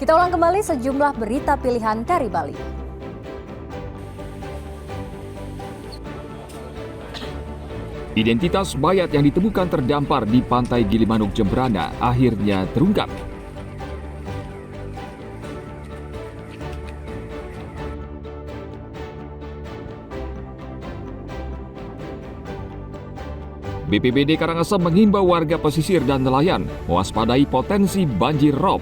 Kita ulang kembali sejumlah berita pilihan dari Bali. Identitas mayat yang ditemukan terdampar di pantai Gilimanuk Jembrana akhirnya terungkap. BPBD Karangasem menghimbau warga pesisir dan nelayan mewaspadai potensi banjir rob.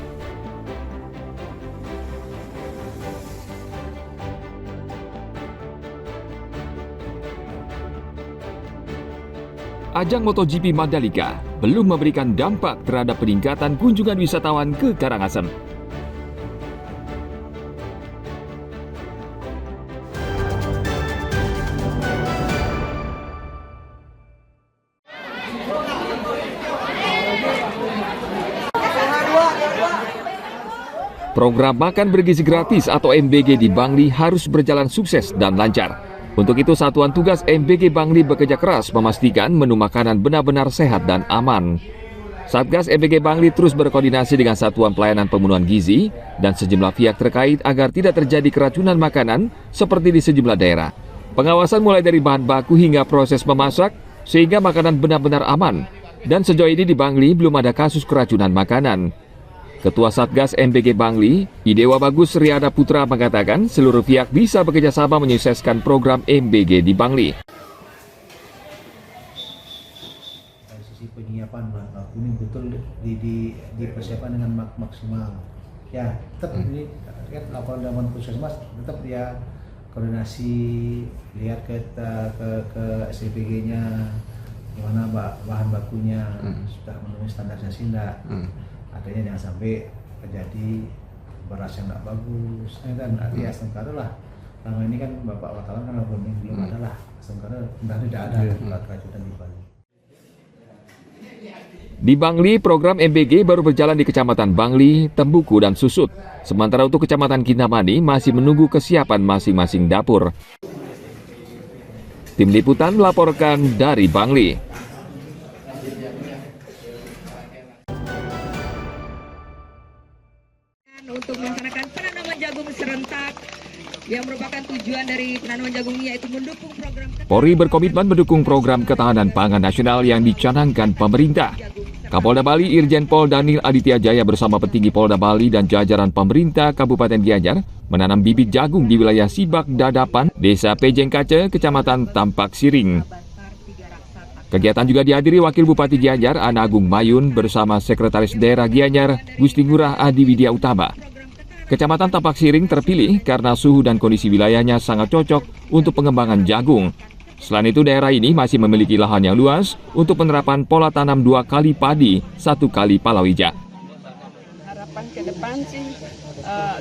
Ajang MotoGP Mandalika belum memberikan dampak terhadap peningkatan kunjungan wisatawan ke Karangasem. Program Makan Bergizi Gratis atau MBG di Bangli harus berjalan sukses dan lancar. Untuk itu, Satuan Tugas MBG Bangli bekerja keras memastikan menu makanan benar-benar sehat dan aman. Satgas MBG Bangli terus berkoordinasi dengan Satuan Pelayanan Pemenuhan Gizi dan sejumlah pihak terkait agar tidak terjadi keracunan makanan seperti di sejumlah daerah. Pengawasan mulai dari bahan baku hingga proses memasak sehingga makanan benar-benar aman. Dan sejauh ini di Bangli belum ada kasus keracunan makanan. Ketua Satgas MBG Bangli, Idewa Bagus Riada Putra mengatakan seluruh pihak bisa bekerja sama menyukseskan program MBG di Bangli. Dari sisi penyiapan bahan baku ini betul dipersiapkan dengan maksimal. Ya, tetap ini kan laporan dari Puskesmas tetap dia koordinasi lihat ke SPG-nya gimana bahan bakunya sudah memenuhi standarisasi enggak. Artinya jangan sampai terjadi beras yang tidak bagus. Dan artinya sementara lah. Selama ini kan Bapak wartawan kan belum ada lah. Sementara tidak ada keracunan di Bali. Di Bangli, program MBG baru berjalan di Kecamatan Bangli, Tembuku, dan Susut. Sementara untuk Kecamatan Kintamani masih menunggu kesiapan masing-masing dapur. Tim Liputan melaporkan dari Bangli. Untuk melaksanakan penanaman jagung serentak yang merupakan tujuan dari penanaman jagung yaitu mendukung program Polri berkomitmen mendukung program ketahanan pangan nasional yang dicanangkan pemerintah. Kapolda Bali Irjen Pol Daniel Aditya Jaya bersama petinggi Polda Bali dan jajaran pemerintah Kabupaten Gianyar menanam bibit jagung di wilayah Sibak Dadapan, Desa Pejengkace, Kecamatan Tampak Siring. Kegiatan juga dihadiri Wakil Bupati Gianyar Ana Agung Mayun bersama Sekretaris Daerah Gianyar Gusti Ngurah Adi Widya Utama. Kecamatan Tampak Siring terpilih karena suhu dan kondisi wilayahnya sangat cocok untuk pengembangan jagung. Selain itu, daerah ini masih memiliki lahan yang luas untuk penerapan pola tanam 2 kali padi, 1 kali palawija. Harapan ke depan sih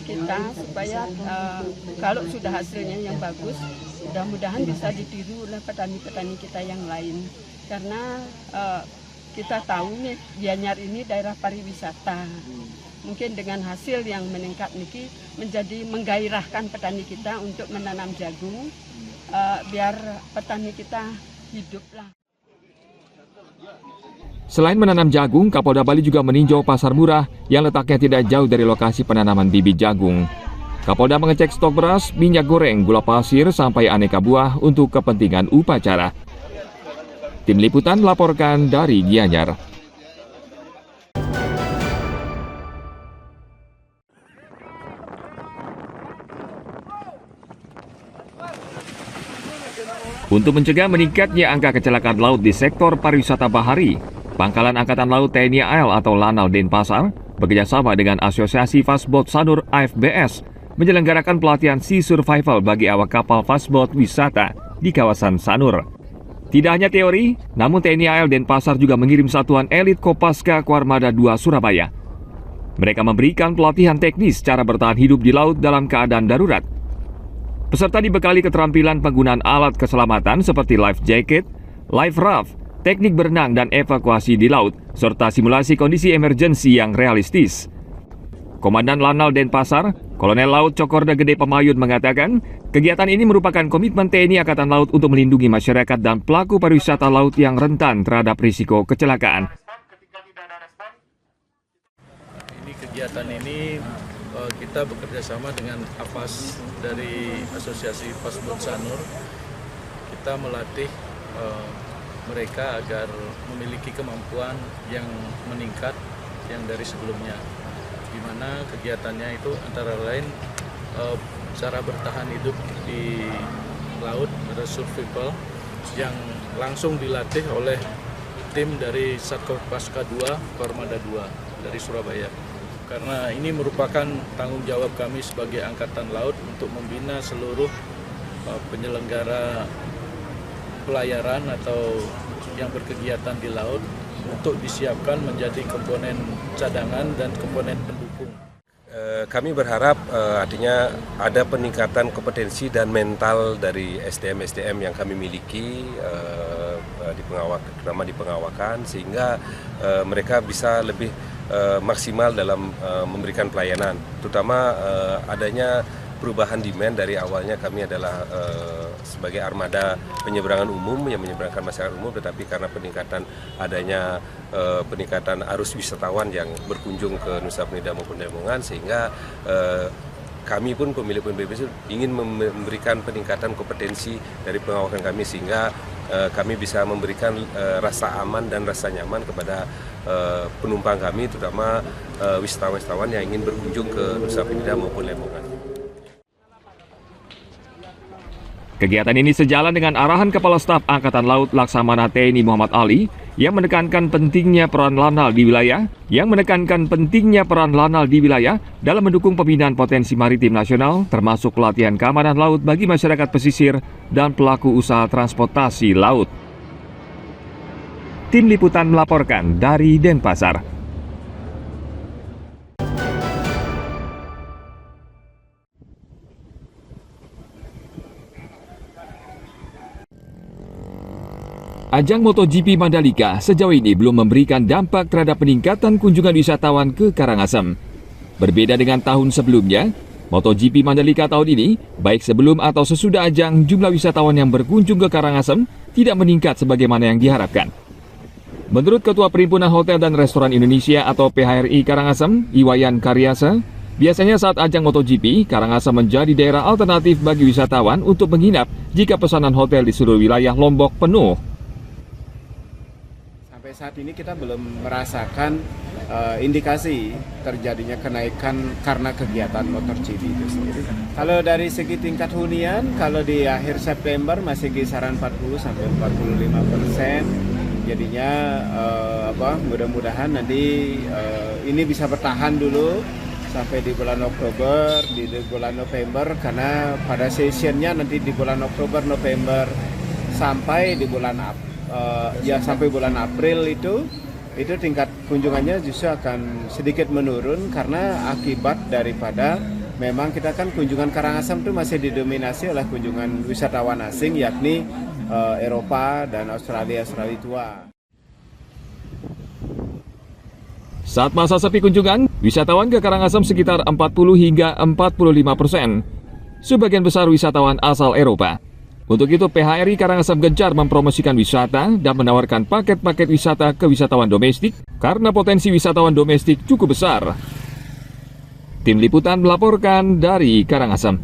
kita supaya kalau sudah hasilnya yang bagus, mudah-mudahan bisa ditiru oleh petani-petani kita yang lain. Karena kita tahu nih Gianyar ini daerah pariwisata. Mungkin dengan hasil yang meningkat niki menjadi menggairahkan petani kita untuk menanam jagung biar petani kita hiduplah. Selain menanam jagung, Kapolda Bali juga meninjau pasar murah yang letaknya tidak jauh dari lokasi penanaman bibit jagung. Kapolda mengecek stok beras, minyak goreng, gula pasir, sampai aneka buah untuk kepentingan upacara. Tim Liputan melaporkan dari Gianyar. Untuk mencegah meningkatnya angka kecelakaan laut di sektor pariwisata bahari, Pangkalan Angkatan Laut TNI AL atau Lanal Denpasar bekerjasama dengan Asosiasi Fastboat Sanur AFBS menyelenggarakan pelatihan Sea Survival bagi awak kapal fastboat wisata di kawasan Sanur. Tidak hanya teori, namun TNI AL Denpasar juga mengirim satuan elit Kopaska Kuarmada 2 Surabaya. Mereka memberikan pelatihan teknis cara bertahan hidup di laut dalam keadaan darurat. Peserta dibekali keterampilan penggunaan alat keselamatan seperti life jacket, life raft, teknik berenang dan evakuasi di laut, serta simulasi kondisi emergensi yang realistis. Komandan Lanal Denpasar, Kolonel Laut Cokorda Gede Pemayun mengatakan, kegiatan ini merupakan komitmen TNI Angkatan Laut untuk melindungi masyarakat dan pelaku pariwisata laut yang rentan terhadap risiko kecelakaan. Kegiatan ini kita bekerja sama dengan AFAS dari Asosiasi Fastboat Sanur. Kita melatih mereka agar memiliki kemampuan yang meningkat yang dari sebelumnya, di mana kegiatannya itu antara lain cara bertahan hidup di laut atau survival yang langsung dilatih oleh tim dari Satker Pasca 2 Kormada 2 dari Surabaya. Karena ini merupakan tanggung jawab kami sebagai Angkatan Laut untuk membina seluruh penyelenggara pelayaran atau yang berkegiatan di laut untuk disiapkan menjadi komponen cadangan dan komponen pendukung. Kami berharap artinya ada peningkatan kompetensi dan mental dari SDM-SDM yang kami miliki terutama di pengawakan, sehingga mereka bisa lebih maksimal dalam memberikan pelayanan, terutama adanya perubahan demand. Dari awalnya kami adalah sebagai armada penyeberangan umum yang menyeberangkan masyarakat umum, tetapi karena peningkatan arus wisatawan yang berkunjung ke Nusa Penida maupun Lamongan, sehingga kami pun pemilik PBBS ingin memberikan peningkatan kompetensi dari pengawakan kami, sehingga kami bisa memberikan rasa aman dan rasa nyaman kepada penumpang kami, terutama wisatawan-wisatawan yang ingin berkunjung ke Nusa Penida maupun Lamongan. Kegiatan ini sejalan dengan arahan Kepala Staf Angkatan Laut Laksamana TNI Muhammad Ali yang menekankan pentingnya peran Lanal di wilayah dalam mendukung pembinaan potensi maritim nasional, termasuk pelatihan keamanan laut bagi masyarakat pesisir dan pelaku usaha transportasi laut. Tim Liputan melaporkan dari Denpasar. Ajang MotoGP Mandalika sejauh ini belum memberikan dampak terhadap peningkatan kunjungan wisatawan ke Karangasem. Berbeda dengan tahun sebelumnya, MotoGP Mandalika tahun ini, baik sebelum atau sesudah ajang, jumlah wisatawan yang berkunjung ke Karangasem tidak meningkat sebagaimana yang diharapkan. Menurut Ketua Perhimpunan Hotel dan Restoran Indonesia atau PHRI Karangasem, Iwayan Karyasa, biasanya saat ajang MotoGP, Karangasem menjadi daerah alternatif bagi wisatawan untuk menginap jika pesanan hotel di seluruh wilayah Lombok penuh. Sampai saat ini kita belum merasakan indikasi terjadinya kenaikan karena kegiatan MotoGP itu sendiri. Kalau dari segi tingkat hunian, kalau di akhir September masih kisaran 40-45%. Jadinya mudah-mudahan nanti ini bisa bertahan dulu sampai di bulan Oktober, di bulan November, karena pada sessionnya nanti di bulan Oktober, November sampai di bulan sampai bulan April itu tingkat kunjungannya justru akan sedikit menurun karena akibat daripada memang kita kan kunjungan Karangasem itu masih didominasi oleh kunjungan wisatawan asing, yakni Eropa dan Australia tua. Saat masa sepi kunjungan, wisatawan ke Karangasem sekitar 40 hingga 45%. Sebagian besar wisatawan asal Eropa. Untuk itu, PHRI Karangasem gencar mempromosikan wisata dan menawarkan paket-paket wisata ke wisatawan domestik karena potensi wisatawan domestik cukup besar. Tim Liputan melaporkan dari Karangasem.